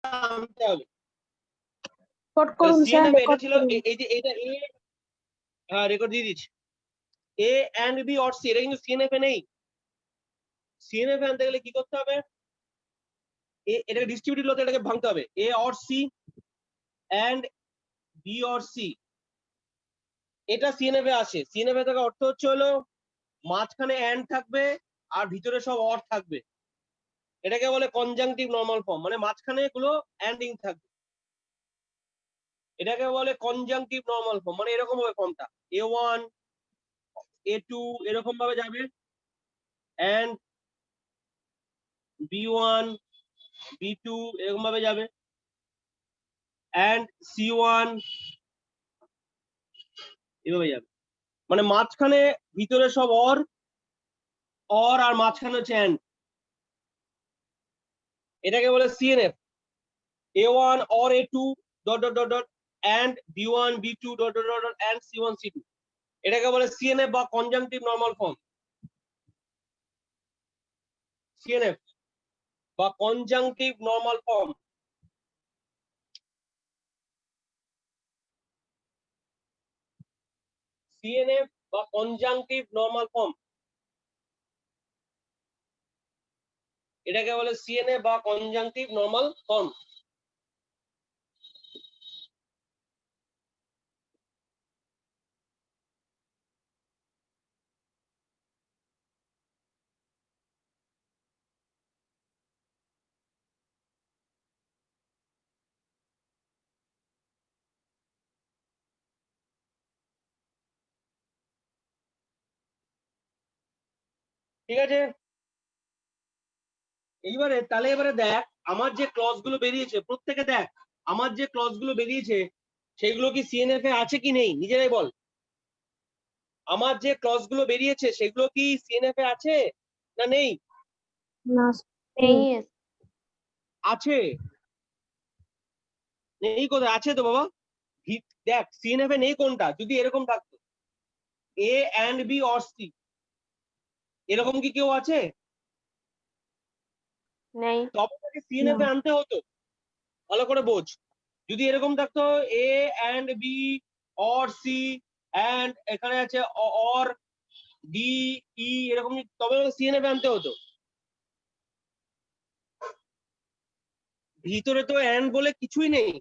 আনতে হবে। কোড করুন স্যার, সিএনএফ এটা রেকর্ড ছিল করুন। এই যে এটা এ, হ্যাঁ রেকর্ড দিয়ে দিচ্ছি। এ এন্ড বি অর সি, এটা কিন্তু সিএনএফ এ নেই। সিএনএফ আনতে গেলে কি করতে হবে, এটাকে ডিস্ট্রিবিউটেড হতে এটাকে ভাঙতে হবে, A or C and B or C, এটা সিএনএফ এ আসে। সিএনএফ এ থাকা অর্থ হচ্ছে হলো মাঝখানে এন্ড থাকবে আর ভিতরে সব অর থাকবে, এটাকে বলে কনজাংটিভ নরমাল ফর্ম, মানে মাঝখানে এগুলো এন্ডিং থাকবে, এটাকে বলে কনজাংটিভ নরমাল ফর্ম। মানে এরকম হবে ফর্মটা, A1 A2 এরকম ভাবে যাবে, এন্ড B1 B2 এরকম ভাবে যাবে, এন্ড C1 এভাবে যাবে। মানে মাঝখানে ভিতরে সব অর আর মাঝখানে হচ্ছে এন্ড, এটাকে বলে CNF. A1 or A2 dot dot dot dot and B1 B2 dot dot dot and C1 C2, এটাকে বলে সিএনএফ বা কনজাংটিভ নরমাল ফর্ম। সিএনএফ বা কনজাংটিভ নরমাল ফর্ম, সিএনএফ বা কনজাংটিভ নরমাল ফর্ম, এটাকে বলে সিএনএফ বা কনজাংটিভ নরমাল ফর্ম। ঠিক আছে, এবারে দেখ আমার যে ক্লজ গুলো বেরিয়েছে, প্রত্যেকে দেখ আমার যে ক্লজ গুলো বেরিয়েছে সেগুলো কি সিএনএফ এ আছে কি নেই, নিজেরাই বল। আমার যে ক্লজ গুলো বেরিয়েছে সেগুলো কি সিএনএফ এ আছে না নেই? না, নেই। আছে। নেই কোথায়, আছে তো বাবা। দেখ সিএনএফ এ নেই কোনটা, যদি এরকম থাকতো A and B or C, এরকম কি কেউ আছে? নেই। তবে তাকে সিএনএফ এ আনতে হতো, ভালো করে বোঝ। যদি এরকম থাকতো A and B or C and এখানে আছে অর ডি ই এরকম, তবে সিএনএফ এ আনতে হতো। ভিতরে তো এন্ড বলে কিছুই নেই,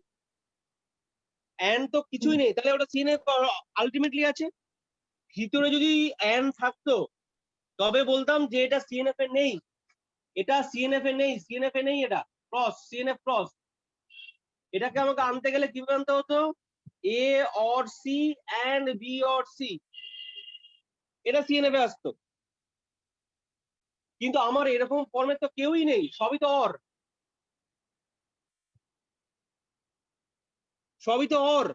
এন্ড তো কিছুই নেই, তাহলে ওটা সিএনএফ আলটিমেটলি আছে। ভিতরে যদি এন্ড থাকতো তবে বলতাম যে এটা সিএনএফ এ নেই, এটা সিএনএফ এ নেই, সিএনএফ এ নেই, এটা ক্রস, সিএনএফ ক্রস। এটাকে আমাকে আনতে গেলে কি আনতে হতো, A or C and B or C, এটা সিএনএফ এ আসতো। কিন্তু আমার এরকম ফর্মেট তো কেউই নেই, সবই তো অর, সবই তো অর।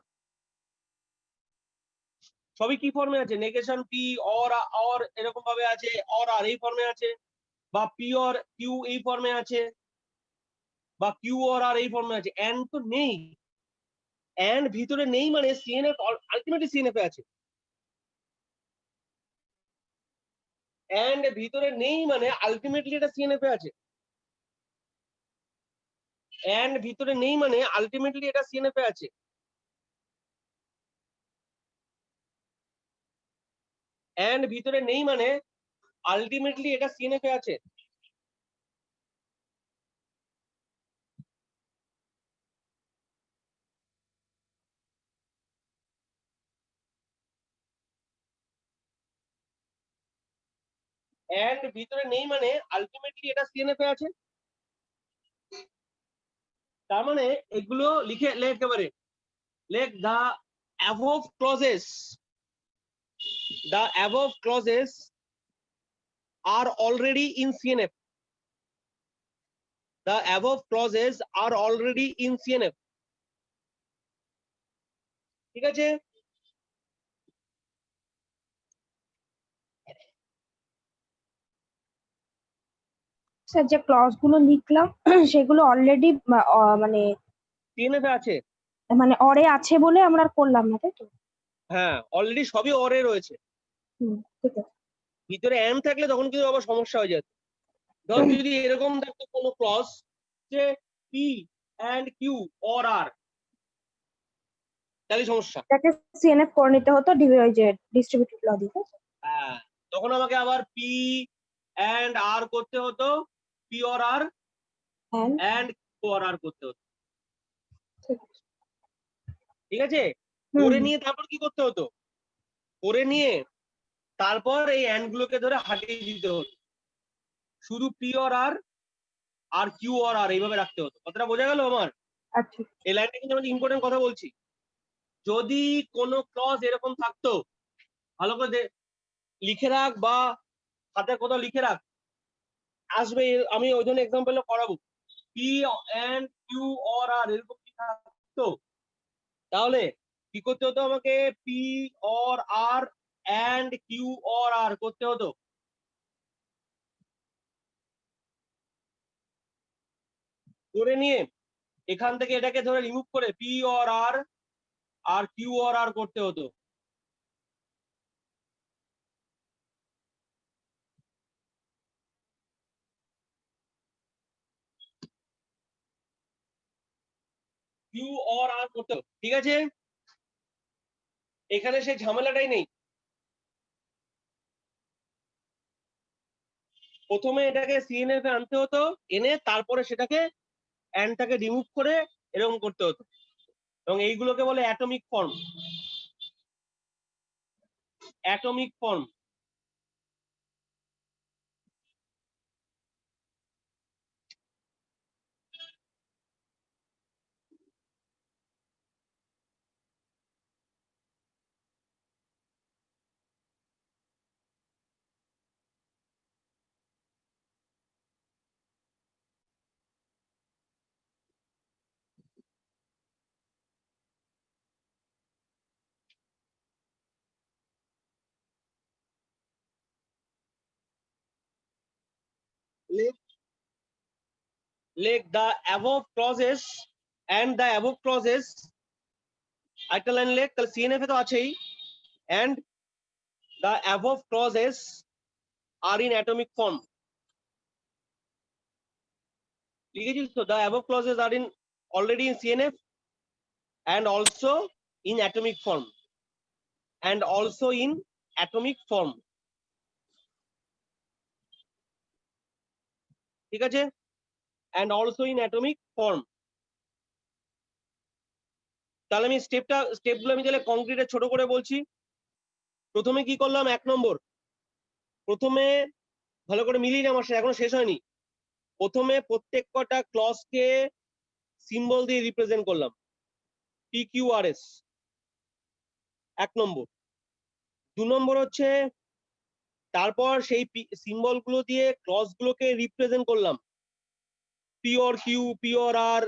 সবই কি ফর্মে আছে, নেগেশন পি অর, অর এরকম ভাবে আছে, অর আর এই ফর্মে আছে, বা পি অর কিউ এই ফর্মে আছে, বা কিউ অর আর এই ফর্মে আছে, এন্ড তো নেই। এন্ড ভিতরে নেই মানে সিএনএফ আলটিমেটলি সিএনএফ এ আছে। এন্ড ভিতরে নেই মানে আলটিমেটলি এটা সিএনএফ এ আছে। এন্ড ভিতরে নেই মানে আলটিমেটলি এটা সিএনএফ এ আছে। এন্ড ভিতরে নেই মানে আলটিমেটলি এটা সিএনএফ এ আছে। এন্ড ভিতরে নেই মানে আলটিমেটলি এটা সিএনএফ এ আছে। তার মানে এগুলো লিখে একেবারে লেখ, the above clauses are already in CNF. The above clauses are already in CNF. ঠিক আছে, স্যার যে ক্লজ গুলো লিখলাম সেগুলো অলরেডি মানে সিএনএফ এ আছে। মানে অরে আছে বলে আমরা আর করলাম না, তাই তো? হ্যাঁ অলরেডি সবই অরে রয়েছে। ঠিক আছে। ভিতরে এম থাকলে তখন কিন্তু আবার সমস্যা হয়ে যেত। ধর যদি এরকম থাকতো কোনো ক্লজ যে P and Q or R, তাহলে সমস্যা। এটাকে সিএনএফ করে নিতে হতো ওই যে ডিস্ট্রিবিউটেড ল দিয়ে। হ্যাঁ, তখন আমাকে আবার P and R করতে হতো, P or R and Q or R করতে হতো। ঠিক আছে, করে নিয়ে তারপর কি করতে হতো, করে নিয়ে তারপর এই অ্যান্ড গুলোকে ধরে হাটিয়ে দিতে হতো, শুধু P or R R Q or R এইভাবে রাখতে হতো। কথাটা বোঝা গেল আমার? আচ্ছা, এই লাইনটা কিন্তু আমি ইম্পর্টেন্ট কথা বলছি। যদি কোনো ক্লজ এরকম থাকতো, ভালো করে লিখে রাখ বা খাতায় কোথাও লিখে রাখ, আসবে, আমি ওই জন্য এক্সাম্পল করাবো। P and Q or R এরকম কি থাকতো, তাহলে কি করতে হতো আমাকে, P or R and Q or R করতে হতো। করে নিয়ে এখান থেকে এটাকে ধরে রিমুভ করে পি অর আর আর কিউ অর আর করতে হতো। কিউ অর আর করতে হতো, ঠিক আছে, এখানে সেই ঝামেলাটাই নেই। প্রথমে এটাকে সিএনএফ এ আনতে হতো, এনে তারপরে সেটাকে অ্যান্ডটাকে রিমুভ করে এরকম করতে হতো, এবং এইগুলোকে বলে atomic form. Atomic form. Like the above clauses and the above clauses, একটা লাইন লেখ, তাহলে সিএনএফ এ তো আছেই, and the above clauses are in atomic form। লিখেছিস তো, the above clauses are in already in CNF and also in atomic form, and also in atomic form, ঠিক আছে, and also in atomic form। তাহলে আমি স্টেপগুলো আমি তাহলে কংক্রিটে ছোট করে বলছি। প্রথমে কি করলাম, 1 নম্বর, প্রথমে ভালো করে মিলিয়ে আমার সাথে, এখনো শেষ হয়নি। প্রথমে প্রত্যেক কটা ক্লজকে সিম্বল দিয়ে রিপ্রেজেন্ট করলাম, PQRS 1 নম্বর। 2 নম্বর হচ্ছে তারপর সেই সিম্বল গুলো দিয়ে ক্লজ গুলোকে রিপ্রেজেন্ট করলাম, P or Q, P or R,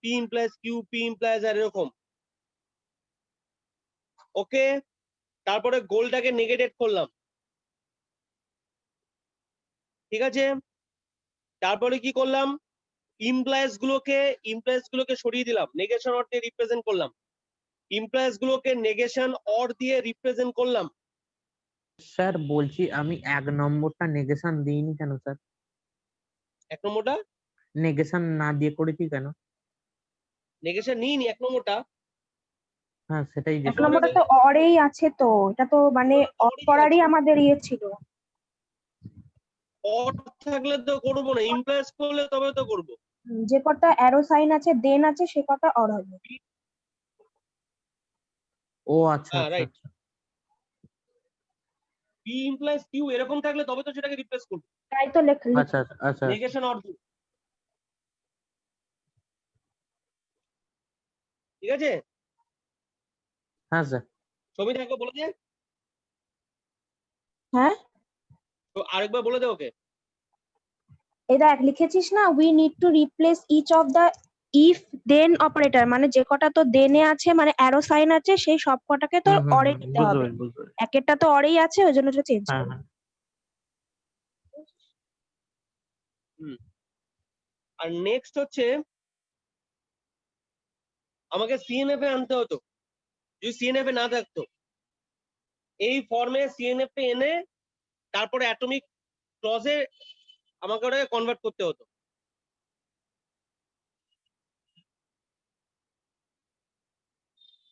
P implies Q, P implies R, এরকম। ওকে, তারপরে গোলটাকে নেগেটেড করলাম, ঠিক আছে। তারপরে কি করলাম, ইমপ্লাইজ গুলোকে সরিয়ে দিলাম, নেগেশন অর দিয়ে রিপ্রেজেন্ট করলাম, ইমপ্লাইজ গুলোকে নেগেশন অর দিয়ে রিপ্রেজেন্ট করলাম। স্যার বলছি আমি 1 নম্বরটা নেগেশন দিইনি কেন স্যার? 1 নম্বরটা নেগেশন না দিয়ে করেছি কেন? নেগেশন নিইনি 1 নম্বরটা। হ্যাঁ সেটাই যে 1 নম্বরটা তো অরেই আছে, তো এটা তো মানে অফ করারই আমাদের ইয়ে ছিল। অর থাকলে তো করবো না, ইমপ্লাইজ করলে তবে তো করবো। যে কটা অ্যারো সাইন আছে দেন আছে সে কটা অর হবে। ও আচ্ছা হ্যাঁ, আচ্ছা রাইট। আচ্ছা P implies Q এরকম থাকলে তবে তো সেটাকে রিপ্লেস করবো, তাই তো আচ্ছা আচ্ছা আচ্ছা নেগেশন অর দিয়ে, ঠিক আছে। হ্যাঁ স্যার। ছবি দেখো, বলে দে, হ্যাঁ, তো আরেকবার বলে দে ওকে। এটা এক লিখেছিস না, we need to replace each of the if then operator, মানে যে কটা তো দেনে আছে মানে অ্যারো সাইন আছে সেই সব কটাকে তো অরে নিতে হবে। বুঝতে পারি। একেরটা তো অরেই আছে ওই জন্য এটা চেঞ্জ হ্যাঁ করব। হ্যাঁ আর নেক্সট হচ্ছে আমাকে সিএনএফ এ আনতে হতো, যদি সিএনএফ এ না থাকতো, এই ফর্মে সিএনএফ এ এনে তারপরে অ্যাটমিক ক্লজে আমাকে ওটাকে কনভার্ট করতে হতো।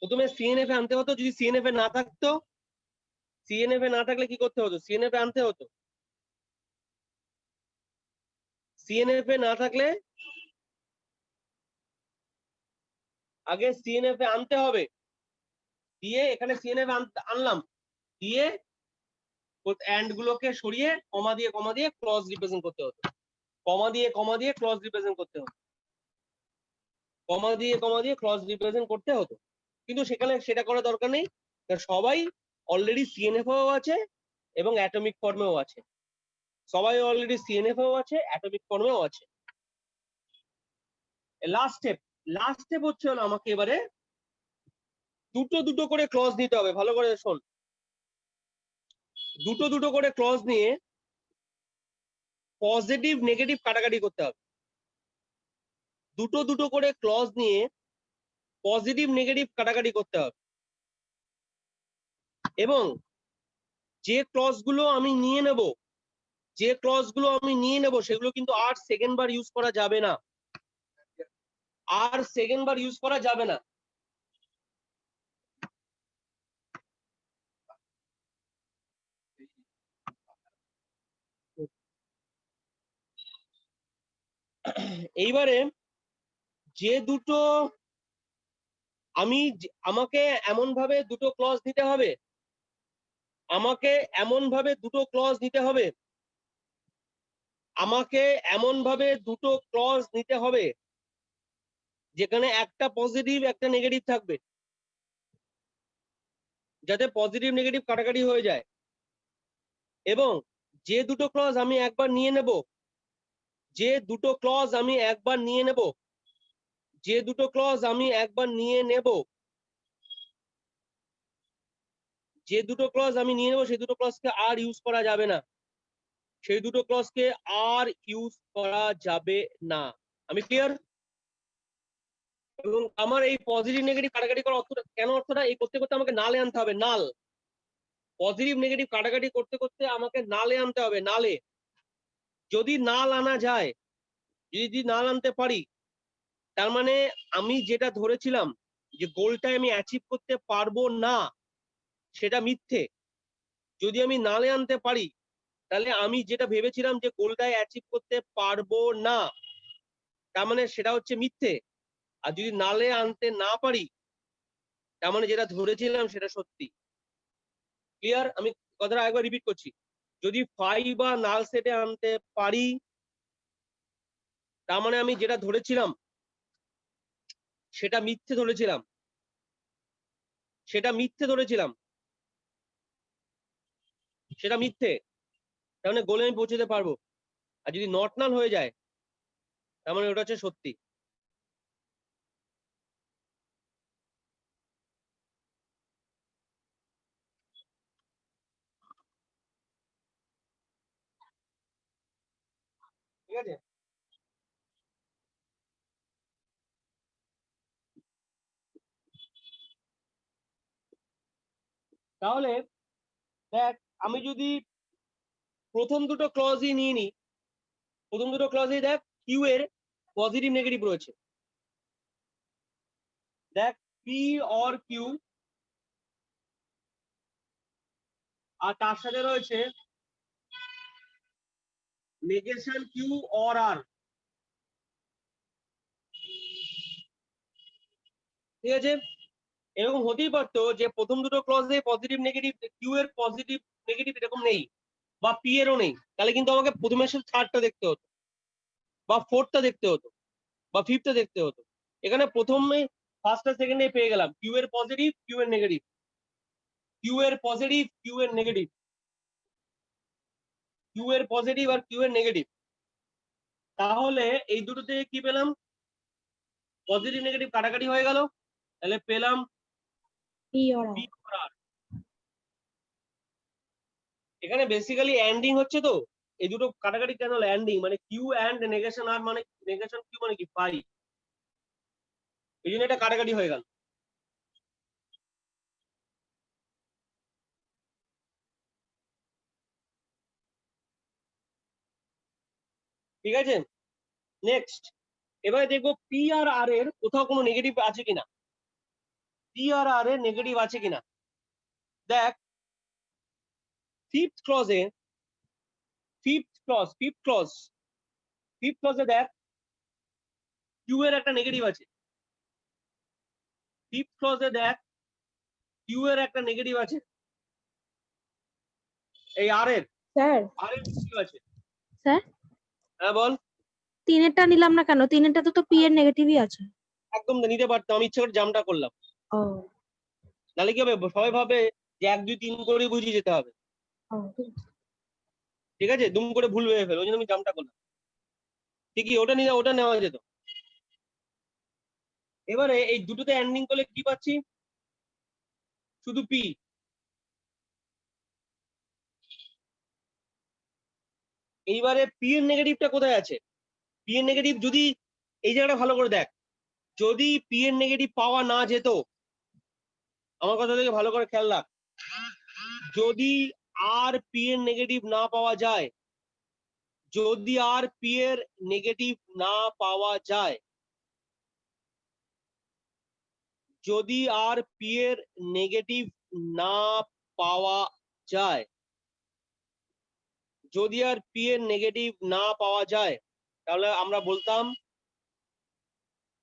প্রথমে সিএনএফ আনতে হতো, যদি সিএনএফ এ না থাকতো, সিএনএফ এ না থাকলে কি করতে হতো? সিএনএফ এ আনতে হতো। সিএনএফ এ না থাকলে আগে সিএনএফ এ আনতে হবে, দিয়ে এখানে সিএনএফ আনলাম, দিয়ে এন্ড গুলোকে সরিয়ে কমা দিয়ে ক্লজ রিপ্রেজেন্ট করতে হতো, কমা দিয়ে ক্লজ রিপ্রেজেন্ট করতে হতো, কমা দিয়ে ক্লজ রিপ্রেজেন্ট করতে হতো। কিন্তু সেখানে সেটা করার দরকার নেই, সবাই অলরেডি সিএনএফ ও আছে এবং অ্যাটমিক ফর্মেও আছে, সবাই অলরেডি সিএনএফ ও আছে, অ্যাটমিক ফর্মেও আছে। লাস্ট স্টেপ হচ্ছে হলো আমাকে এবারে দুটো করে ক্লজ নিতে হবে। ভালো করে শোন, দুটো করে ক্লজ নিয়ে পজিটিভ নেগেটিভ কাটাকাটি করতে হবে। দুটো করে ক্লজ নিয়ে পজিটিভ নেগেটিভ কাটাকাটি করতে হবে, এবং যে ক্লজ গুলো আমি নিয়ে নেব সেগুলো কিন্তু আর সেকেন্ড বার ইউজ করা যাবে না, আর সেকেন্ড বার ইউজ করা যাবে না। এইবারে যে দুটো আমাকে এমন ভাবে দুটো ক্লজ নিতে হবে, আমাকে এমন ভাবে দুটো ক্লজ নিতে হবে, আমাকে এমন ভাবে দুটো ক্লজ নিতে হবে যেখানে একটা পজিটিভ একটা নেগেটিভ থাকবে, যাতে পজিটিভ নেগেটিভ কাটাকাটি হয়ে যায়। এবং যে দুটো ক্লজ আমি একবার নিয়ে নেব, যে দুটো ক্লজ আমি একবার নিয়ে নেব, যে দুটো ক্লজ আমি একবার নিয়ে নেব, যে দুটো ক্লজ আমি নিয়ে নেব সেই দুটো ক্লজকে আর ইউজ করা যাবে না, সেই দুটো ক্লজকে আর ইউজ করা যাবে না। আমি ক্লিয়ার? এবং আমার এই পজিটিভ নেগেটিভ কাটাকাটি করার অর্থটা কেন, অর্থটা এই করতে করতে আমাকে নালে আনতে হবে, নাল। পজিটিভ নেগেটিভ কাটাকাটি করতে করতে আমাকে নালে আনতে হবে, নালে। যদি নাল আনা যায়, যদি নাল আনতে পারি, তার মানে আমি যেটা ধরেছিলাম যে গোলটা আমি অ্যাচিভ করতে পারবো না, সেটা মিথ্যে। যদি আমি নালে আনতে পারি, তাহলে আমি যেটা ভেবেছিলাম যে গোলটাই অ্যাচিভ করতে পারবো না, তার মানে সেটা হচ্ছে মিথ্যে। আর যদি নালে আনতে না পারি, তার মানে যেটা ধরেছিলাম সেটা সত্যি। ক্লিয়ার? আমি কথাটা একবার রিপিট করছি, যদি ফাই বা নাল সেটে আনতে পারি, তার মানে আমি যেটা ধরেছিলাম সেটা মিথ্যে ধরেছিলাম, সেটা মিথ্যে ধরেছিলাম, সেটা মিথ্যে। তার মানে গোলে আমি পৌঁছতে পারবো। আর যদি নট নাল হয়ে যায়, তার মানে ওটা হচ্ছে সত্যি। ঠিক আছে? তাহলে দেখ, আমি যদি প্রথম দুটো ক্লজই নিয়ে নিই, প্রথম দুটো ক্লজেই দেখ কিউ এর পজিটিভ নেগেটিভ রয়েছে। দেখ পি অর কিউ, আর তার সাথে রয়েছে নেগেশন কিউ অর আর। ঠিক আছে? এরকম হতেই পারতো যে প্রথম দুটো ক্লজে পজিটিভ নেগেটিভ, কিউ এর পজিটিভ নেগেটিভ এরকম নেই, বা পি এরও নেই, তাহলে কিন্তু আমাকে প্রথমে থার্ডটা দেখতে হতো, বা ফোর্থটা দেখতে হতো, বা ফিফথটা দেখতে হতো। এখানে প্রথমে ফার্স্ট আর সেকেন্ডে পেয়ে গেলাম কিউ এর পজিটিভ, কিউ এর নেগেটিভ, কিউ এর পজিটিভ, কিউ এর নেগেটিভ, কিউ এর পজিটিভ আর কিউ এর নেগেটিভ। তাহলে এই দুটো থেকে কি পেলাম? পজিটিভ নেগেটিভ কাটাকাটি হয়ে গেল, তাহলে পেলাম পি অর পি অর আর। এখানে বেসিক্যালি এন্ডিং হচ্ছে, তো এই দুটো কাটাকাটি কেন হলো? এন্ডিং মানে কিউ এন্ড নেগেশন আর, মানে নেগেশন কিউ মানে কি পাই, এই জন্য এটা কাটাকাটি হয়ে গেল। ঠিক আছে? নেক্সট, এবারে দেখবো পি আর আর এর কোথাও কোনো নেগেটিভ আছে কিনা। পি আর আর এ নেগেটিভ আছে কিনা। দেখ ফিফথ ক্লজে দেখ কিউ এর একটা নেগেটিভ আছে। ফিফথ ক্লজে দেখ কিউ এর একটা নেগেটিভ আছে, এই আর এর স্যার নেগেটিভ আছে। স্যার হ্যাঁ বল। তিনেরটা নিলাম না কেন? তিনেরটা তো পি এর নেগেটিভই আছে। একদম নিতে পারতাম, আমি ইচ্ছে করে জামটা করলাম, ও নাহলে কি হবে সবাই ভাবে যে 1 2 3 করে বুঝিয়ে যেতে হবে, ও ঠিক আছে। ঠিক আছে, দুম করে ভুল হয়ে ফেল, ওই জন্য আমি জামটা করলাম। ঠিকই, ওটা নিলে ওটা নেওয়া যেত। এবারে এই দুটোতে এন্ডিং করলে কি পাচ্ছি, শুধু পি। এইবারে পি এর নেগেটিভটা কোথায় আছে? পি এর নেগেটিভ যদি এই জায়গাটা ভালো করে দেখ, যদি পি এর নেগেটিভ পাওয়া না যেত, আমার কথা থেকে ভালো করে খেয়াল রাখ, যদি আর পি এর নেগেটিভ না পাওয়া যায়, যদি আর পি এর নেগেটিভ না পাওয়া যায়, যদি আর পি এর নেগেটিভ না পাওয়া যায়, যদি আর পি এর নেগেটিভ না পাওয়া যায়, তাহলে আমরা বলতাম,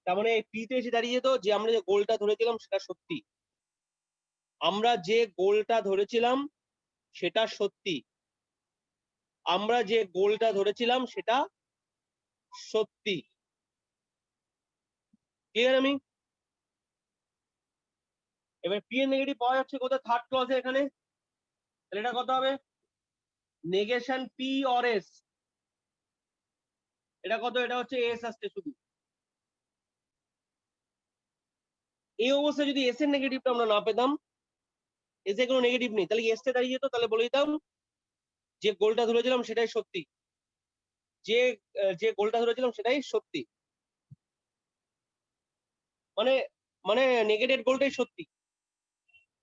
তার মানে পি তে এসে দাঁড়িয়ে যেত যে আমরা যে গোলটা ধরেছিলাম সেটা সত্যি, আমরা যে গোলটা ধরেছিলাম সেটা সত্যি, আমরা যে গোলটা ধরেছিলাম সেটা সত্যি। ক্লিয়ার আমি? এবার পি এর নেগেটিভ পাওয়া যাচ্ছে কোথায়? থার্ড ক্লজে এখানে। তাহলে এটা কত হবে? Negation P or S. এটা কত? এটা হচ্ছে এস আসছে শুধু। এই অবস্থায় যদি এস এর নেগেটিভটা আমরা না পেতাম, এস এর কোনো নেগেটিভ নেই, তাহলে এস তে দাঁড়িয়ে যেত, তাহলে বলে দিতাম যে গোলটা ধরেছিলাম সেটাই সত্যি, যে যে গোলটা ধরেছিলাম সেটাই সত্যি, মানে মানে নেগেটেড গোলটাই সত্যি,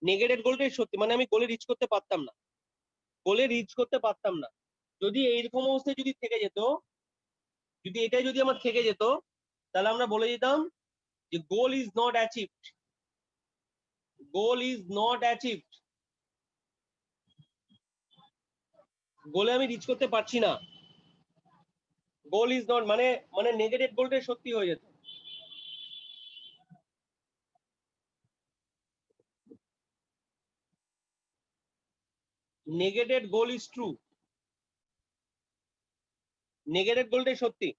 নেগেটেড গোলটাই সত্যি, মানে আমি গোলে রিচ করতে পারতাম না, গোলে রিচ করতে পারতাম না। যদি এইরকম অবস্থায় যদি থেকে যেত, যদি এটাই যদি আমার থেকে যেত, তাহলে আমরা বলে দিতাম যে goal is not achieved, goal is not achieved, গোলে আমি রিচ করতে পারছি না, গোল ইজ নট, মানে মানে নেগেটেড গোলটাই সত্যি হয়ে যেত। Negated goal is true, negated গোলটাই সত্যি,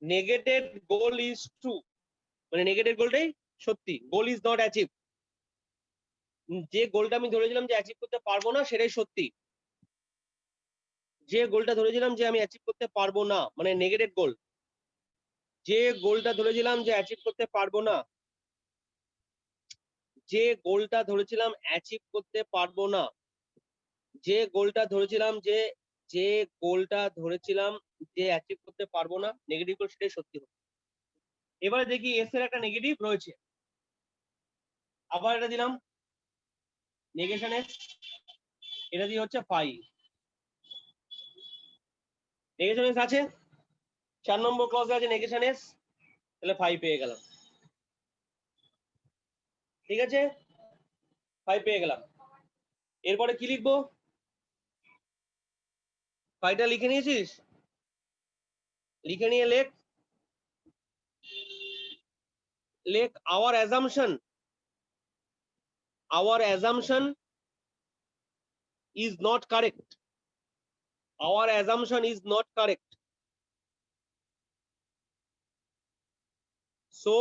নেগেটেড গোল ইজ ট্রু, মানে নেগেটেড গোলটাই সত্যি, গোল ইজ নট অ্যাচিভ, যে গোলটা আমি ধরেছিলাম যে অ্যাচিভ করতে পারবো না সেটাই সত্যি, যে গোলটা ধরেছিলাম যে আমি অ্যাচিভ করতে পারবো না, মানে নেগেটেড গোল, যে গোলটা ধরেছিলাম যে অ্যাচিভ করতে পারবো না, যে গোলটা ধরেছিলাম অ্যাচিভ করতে পারবো না, যে গোলটা ধরেছিলাম যে গোলটা ধরেছিলাম যে অ্যাচিভ করতে পারবো না, নেগেটিভ গোল, সেটাই সত্যি হবে। এবারে দেখি এস এর একটা নেগেটিভ রয়েছে, আবার এটা দিলাম নেগেশন এস, এটা দিয়ে হচ্ছে 5, নেগেশন এস আছে, 4 নম্বর ক্লজে আছে নেগেশন এস, তাহলে 5 পেয়ে গেলাম, ঠিক আছে, 5 পেয়ে গেলাম। এরপরে কি লিখবো? 5টা লিখে নিয়েছিস? লিখে নিয়ে লেখ, লেখ our assumption is not correct, our assumption is not correct, so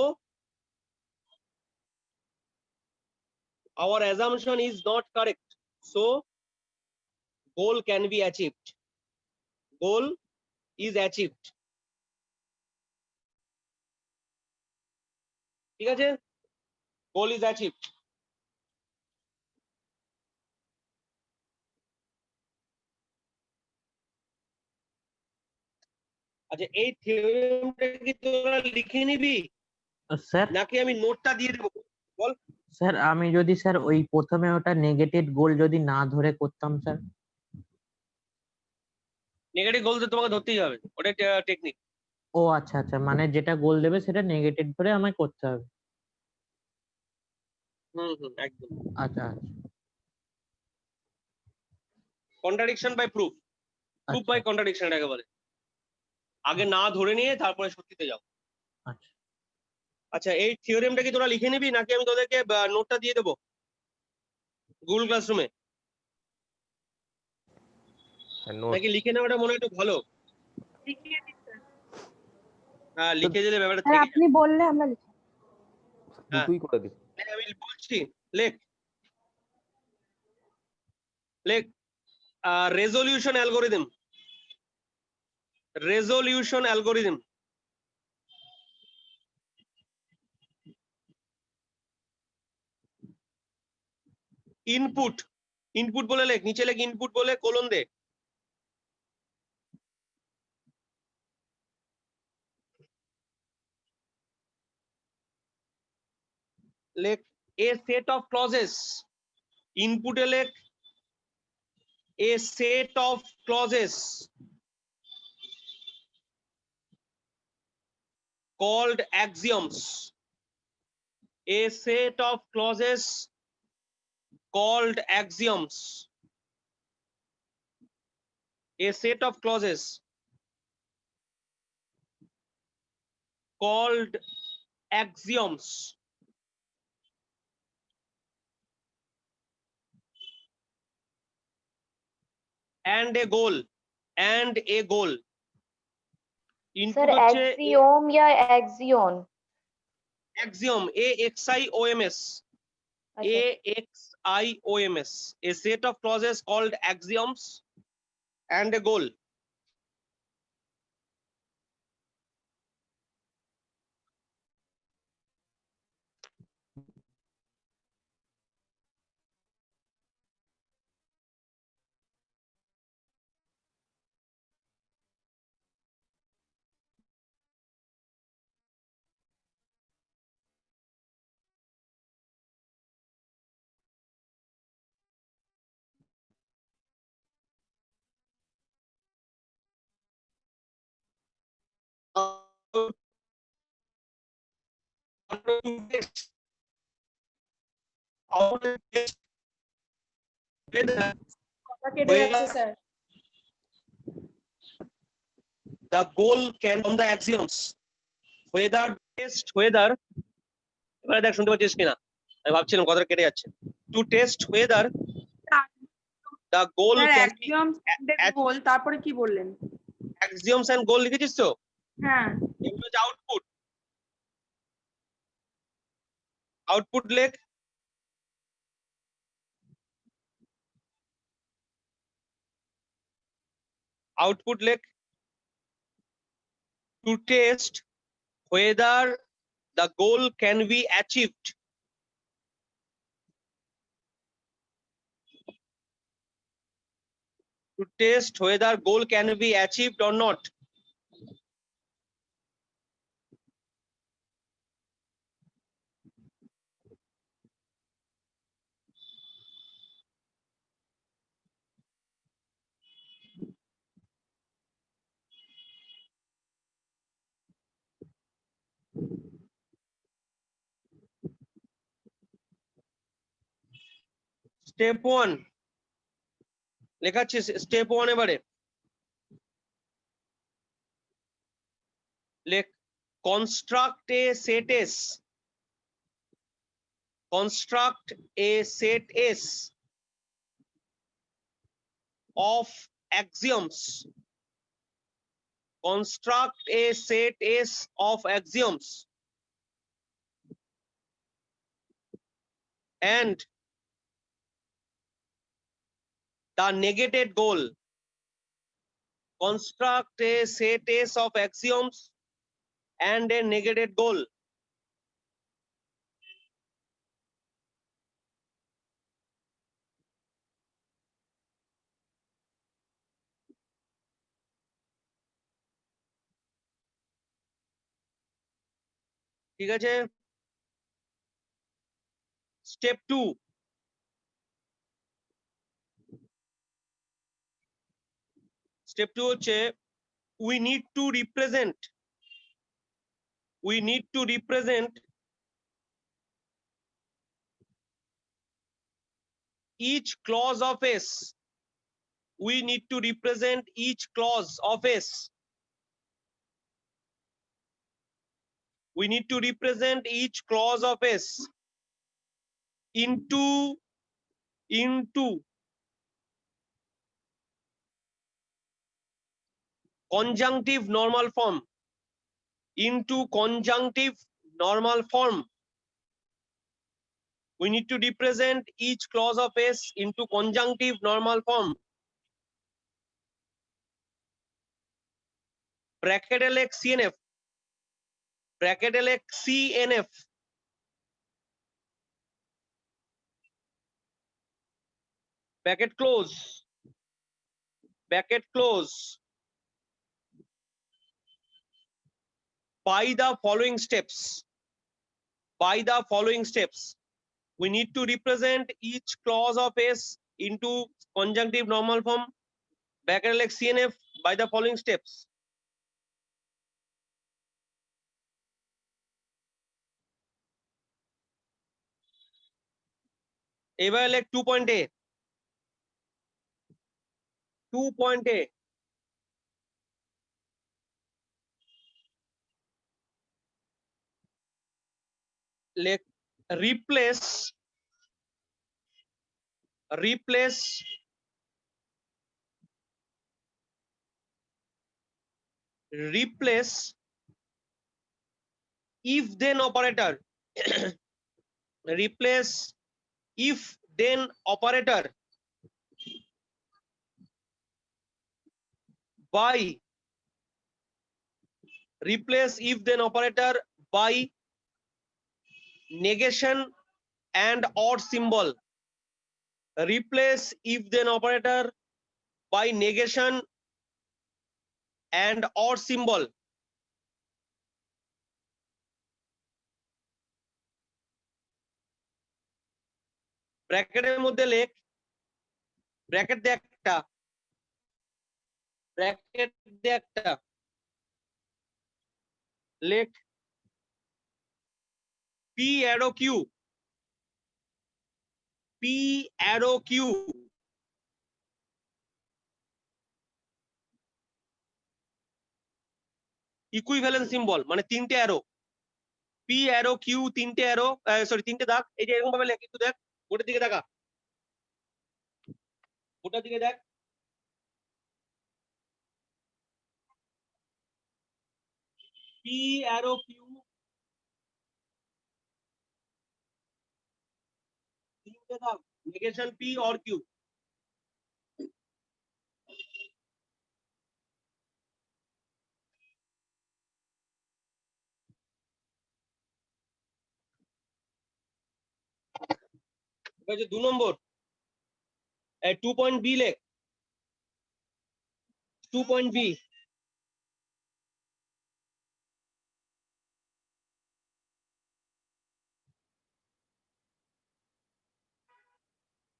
our assumption is not correct, so goal can be achieved, goal is achieved, ঠিক আছে, goal is achieved। আচ্ছা, এই থিওরেমটা কি তোরা লিখে নিবি স্যার নাকি আমি নোটটা দিয়ে দেবো? বল। স্যার আমি যদি স্যার ওই প্রথমে ওটা নেগেটিভ গোল যদি না ধরে করতাম স্যার? নেগেটিভ গোল তো তোমাকে ধরতেই হবে, ওটা টেকনিক। ও আচ্ছা আচ্ছা, মানে যেটা গোল দেবে সেটা নেগেটিভ ধরে আমায় করতে হবে। একদম। আচ্ছা contradiction by proof, proof by contradiction এটাকে বলে। আগে না ধরে নিয়ে তারপরে সত্যিতে যাও। আচ্ছা আচ্ছা, এই থিওরেমটা কি তোরা লিখে নিবি নাকি আমি তোদেরকে নোটটা দিয়ে দেবো গুগল ক্লাসরুমে? নাকি লিখে নেওয়াটা মনে হয় একটু ভালো? হ্যাঁ, লিখে দিলে ব্যাপারটা স্যার থেকে আপনি বললে আমরা লিখে হ্যাঁ। দুটোই করে দিই। আমি বলছি, লেখ লেখ resolution algorithm, resolution algorithm. Input, input বলে লেখ, নিচে লেখ ইনপুট বলে কোলন দে। লেখ এ সেট অফ ক্লজেস, ইনপুটে লেখ a set of clauses called axioms, a set of clauses called axioms, a set of clauses called axioms and a goal, and a goal. Sir Input হচ্ছে axiom या অ্যাক্সিওন? axiom, AXIOMS, AXIOMS, a set of clauses called axioms and a goal. কেটে যাচ্ছে sir. The goal can from the axioms whether test whether, এবারে দেখ শুনতে পাচ্ছিস কিনা, আমি ভাবছিলাম কথাটা কেটে যাচ্ছে। To test whether the goal sir can be axioms and goal, তারপরে কি বললেন? axioms and goal লিখেছিস তো? হ্যাঁ এগুলো হচ্ছে আউটপুট, আউটপুট লেখ output লেখ to test whether the goal can be achieved, to test whether goal can be achieved or not. Step 1 লেখাচ্ছিস, step 1 এবারে লেখ construct a set S, construct a set S of axioms, construct a set S of axioms and the negated goal, construct a set S of axioms and a negated goal. ঠিক আছে, step 2 step 2 হচ্ছে we need to represent each clause of S. We need to represent each clause of S. We need to represent each clause of S into conjunctive normal form. Into conjunctive normal form. We need to represent each clause of S into conjunctive normal form. Bracket LX CNF. Bracket LX CNF. Bracket close. Bracket close. By the following steps. By the following steps. We need to represent each clause of S into conjunctive normal form. Bracket LX CNF by the following steps. এবার লেখ 2.a 2.a লেখ replace if then operator. Replace if then operator by negation and or symbol. Replace if then operator by negation and or symbol. ব্র্যাকেটের মধ্যে লেখ bracket দিয়ে একটা লেখ P arrow Q equivalence symbol মানে তিনটে অ্যারো P arrow Q তিনটে arrow sorry তিনটে দাগ এই যে এরকম ভাবে লেখ একটু দেখ ওটার দিকে দেখা ওটার দিকে দেখ P arrow Q তিনটে দাগ নেগেশন P or Q এবার যে 2 নম্বর 2.b লেখ 2.b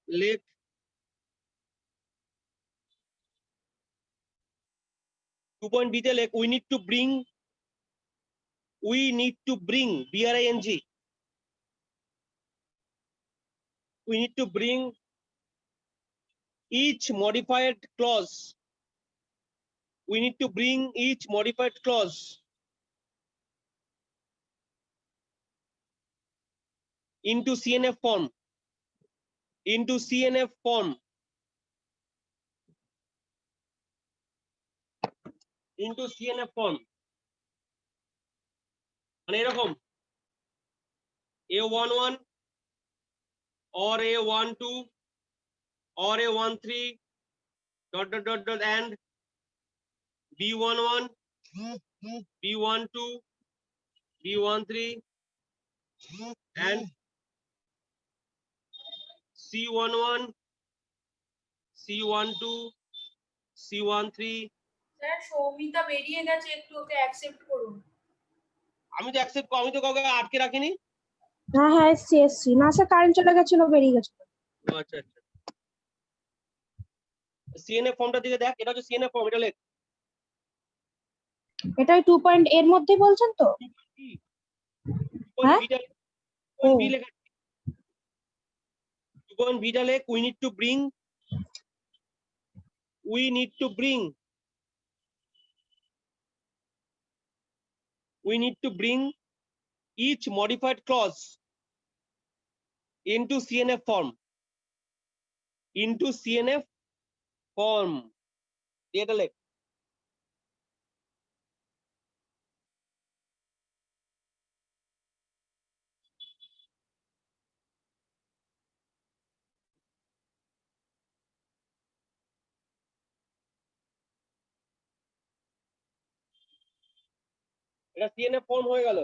লেখ B তে লেখ we need to bring BRING we need to bring each modified clause into CNF form মানে এরকম A11 or A12 or A13 ... and B11 B12 B13 and C11 C12 C13 sir Soumita বেরিয়ে গেছে একটু ওকে accept করুন আমি তো কাউকে আটকে রাখিনি হ্যাঁ এসছি না স্যার কারেন্ট চলে গেছিল বেরিয়ে গেছিল আচ্ছা সিএনএফ ফর্মটার দিকে দেখ এটা হচ্ছে সিএনএফ ফর্ম এটা লেখ এটা 2. এর মধ্যে বলছেন তো হ্যাঁ? বি লেখা 2.b ডালেক we need to bring each modified clause into CNF form. Data lake. এটা CNF form হয়ে গেল।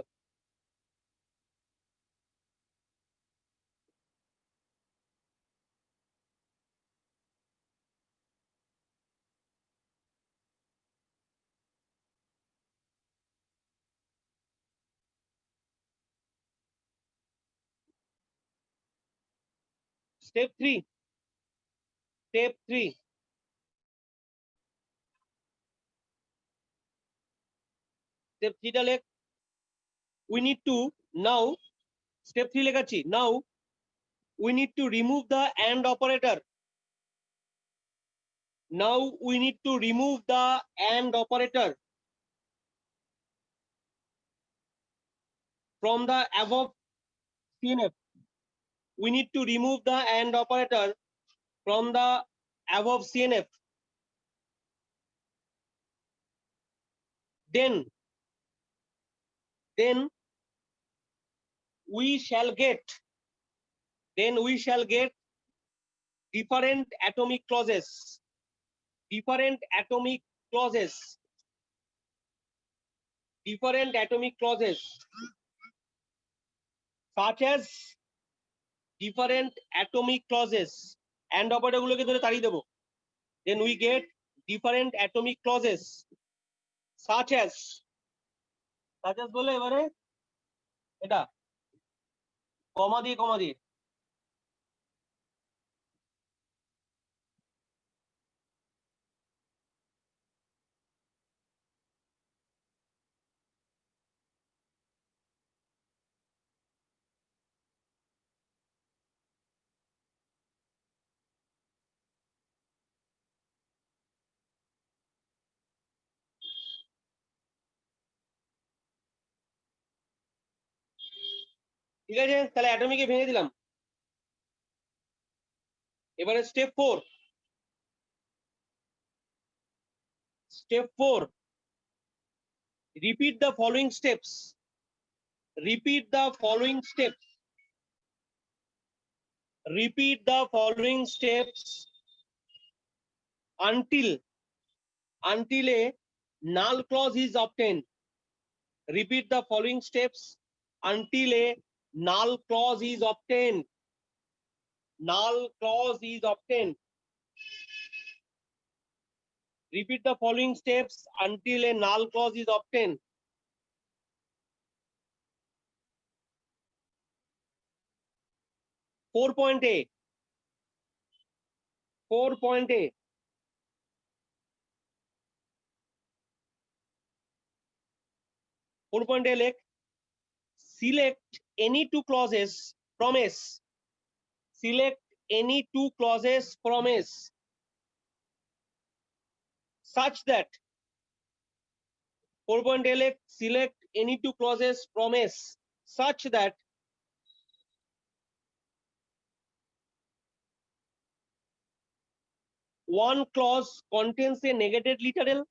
Step 3. Step 3 টা লেখ we need to now step 3 লেখাচ্ছি now we need to remove the and operator. Now we need to remove the and operator from the above CNF. We need to remove the and operator from the above CNF. Then we shall get different atomic clauses such as different atomic clauses and operator গুলোকে ধরে তাড়িয়ে দেবো। Then we get different atomic clauses such as বলে এবারে এটা কমা দিয়ে ঠিক আছে, তাহলে অ্যাটমিকে ভেঙে দিলাম। এবারে step 4 repeat the following steps until a null clause is obtained. Repeat the following steps until a null clause is obtained. Repeat the following steps until a null clause is obtained. Four point A. Like select any two clauses from S. Such that 4.A like select any two clauses from S such that one clause contains a negated literal,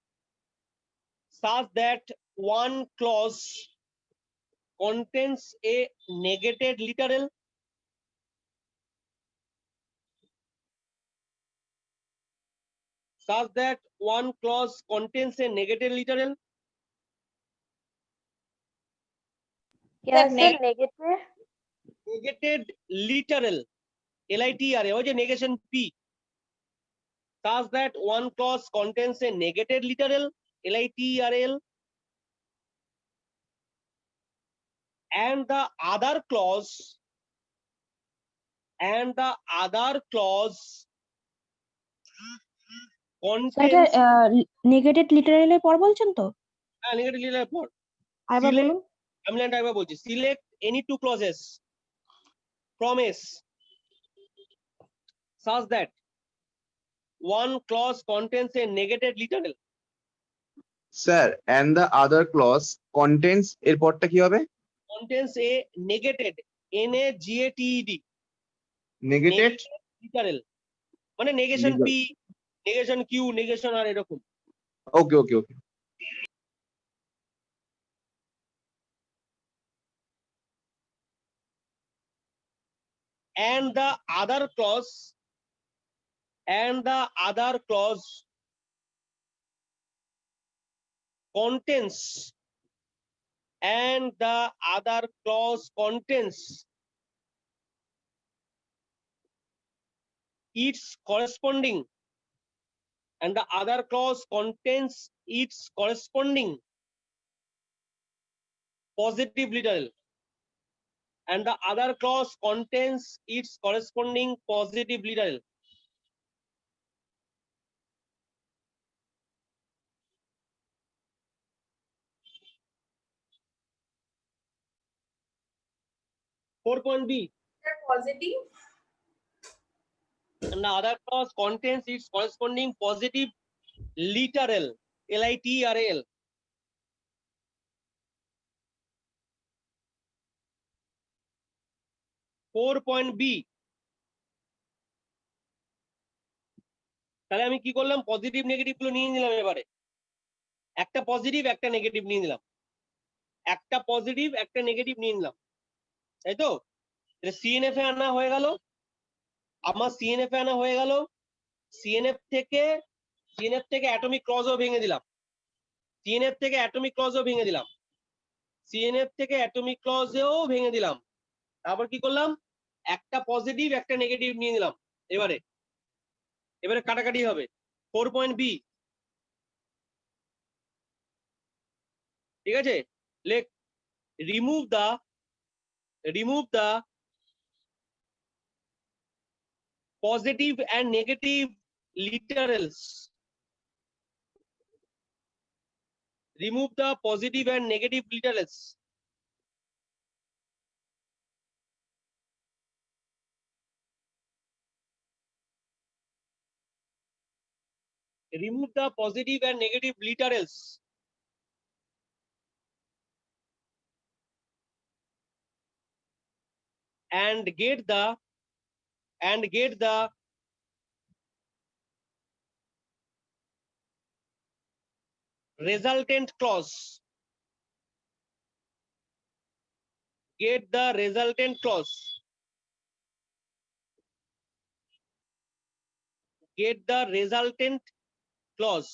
such that one clause contains a negated literal, such that one clause contains a negated literal. Yes, sir, Negated literal, LITRA, ওই যে negation P, such that one clause contains a negated literal, LITERAL, and the other clause contains negative লিটারালের পর বলছেন তো? negated literal পর আরেকবার বলুন। আমি লাইনটা একবার বলছি, select any two clauses from S such that one clause contains a negated literal. Sir and the other clause contains এর পরটা কি হবে? Contains a negated, NAGATED, Negated literal, মানে negation P, negation Q, negation R এরকম। ওকে ওকে ওকে And the other clause contains its corresponding positive literal, and the other clause contains its corresponding positive literal. Four point B, Positive. and the other clause contains its corresponding positive literal, literal. 4.B, তাহলে আমি কি করলাম, positive negative গুলো নিয়ে নিলাম, এবারে একটা positive একটা নেগেটিভ নিয়ে নিলাম, একটা পজিটিভ একটা নেগেটিভ নিয়ে নিলাম, তাই তো? সিএনএফ এ আনা হয়ে গেল, আমার সিএনএফ এ আনা হয়ে গেল, সিএনএফ থেকে অ্যাটমিক ক্লজও ভেঙে দিলাম, সিএনএফ থেকে অ্যাটমিক ক্লজও ভেঙে দিলাম, সিএনএফ থেকে অ্যাটমিক ক্লজেও ভেঙে দিলাম, তারপর কি করলাম, একটা পজিটিভ একটা নেগেটিভ নিয়ে নিলাম, এবারে কাটাকাটি হবে। 4.B, ঠিক আছে, লেখ remove the positive and negative literals. Remove the positive and negative literals. Remove the positive and negative literals. And get the resultant clause. Get the resultant clause. Get the resultant clause.